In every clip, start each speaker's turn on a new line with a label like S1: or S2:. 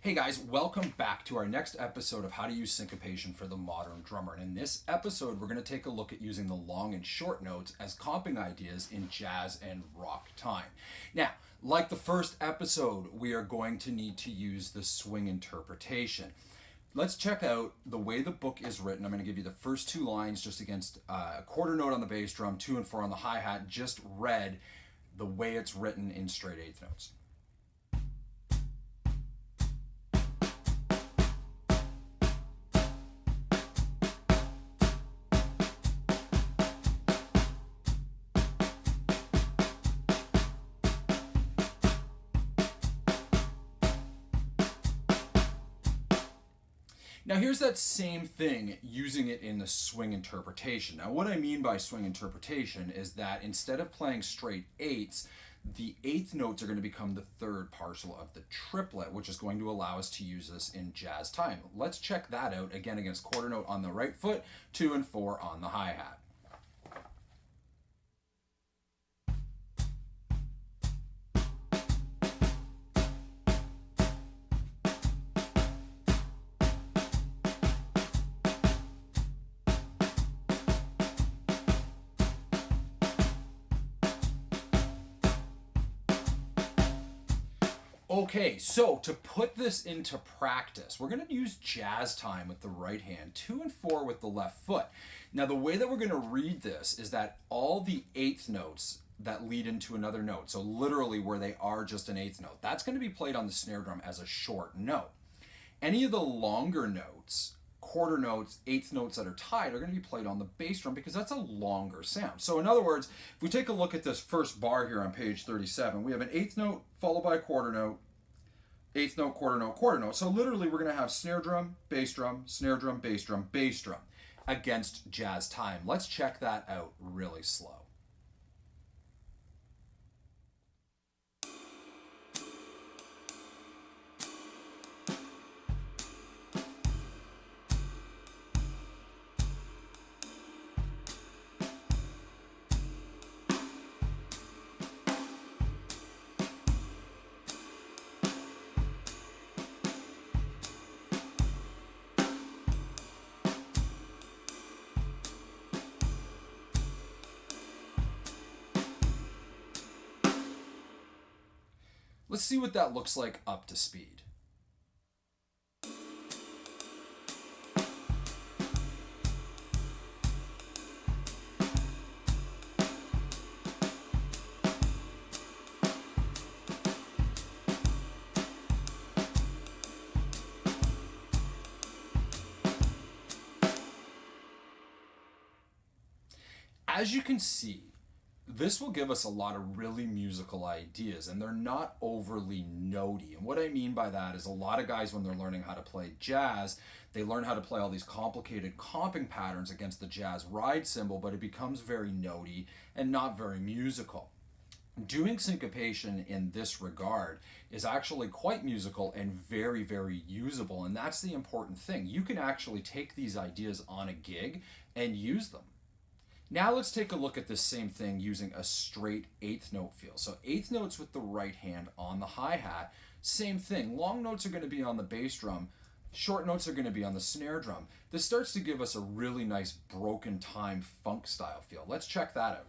S1: Hey guys, welcome back to our next episode of How to Use Syncopation for the Modern Drummer. And in this episode, we're going to take a look at using the long and short notes as comping ideas in jazz and rock time. Now, like the first episode, we are going to need to use the swing interpretation. Let's check out the way the book is written. I'm going to give you the first two lines just against a quarter note on the bass drum, 2 and 4 on the hi-hat, just read the way it's written in straight eighth notes. Now here's that same thing using it in the swing interpretation. Now what I mean by swing interpretation is that instead of playing straight eighths, the eighth notes are going to become the third parcel of the triplet, which is going to allow us to use this in jazz time. Let's check that out again against quarter note on the right foot, 2 and 4 on the hi-hat. Okay, so to put this into practice, we're going to use jazz time with the right hand, 2 and 4 with the left foot. Now the way that we're going to read this is that all the eighth notes that lead into another note, so literally where they are just an eighth note, that's going to be played on the snare drum as a short note. Any of the longer notes, quarter notes, eighth notes that are tied are going to be played on the bass drum because that's a longer sound. So in other words, if we take a look at this first bar here on page 37, we have an eighth note followed by a quarter note, eighth note, quarter note, quarter note. So literally we're going to have snare drum, snare drum, bass drum against jazz time. Let's check that out really slow. Let's see what that looks like up to speed. As you can see, this will give us a lot of really musical ideas, and they're not overly notey. And what I mean by that is a lot of guys, when they're learning how to play jazz, they learn how to play all these complicated comping patterns against the jazz ride cymbal, but it becomes very notey and not very musical. Doing syncopation in this regard is actually quite musical and very, very usable, and that's the important thing. You can actually take these ideas on a gig and use them. Now let's take a look at this same thing using a straight eighth note feel. So eighth notes with the right hand on the hi-hat, same thing. Long notes are going to be on the bass drum, short notes are going to be on the snare drum. This starts to give us a really nice broken time funk style feel. Let's check that out.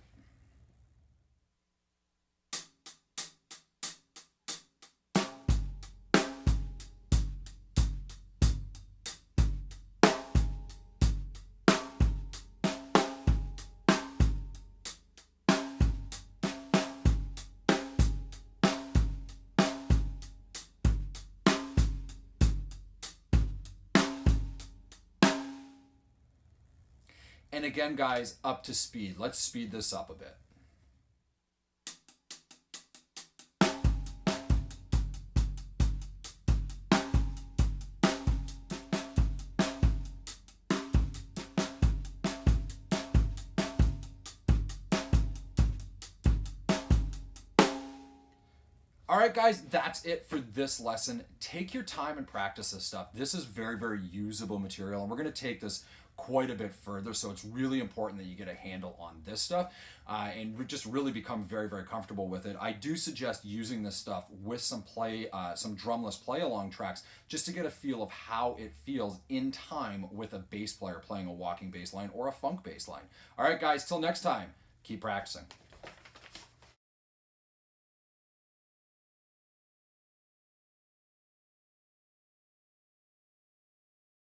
S1: And again, guys, up to speed. Let's speed this up a bit. All right, guys, that's it for this lesson. Take your time and practice this stuff. This is very, very usable material, and we're going to take this quite a bit further. So it's really important that you get a handle on this stuff and just really become very, very comfortable with it. I do suggest using this stuff with some drumless play along tracks just to get a feel of how it feels in time with a bass player playing a walking bass line or a funk bass line. All right, guys, till next time, keep practicing.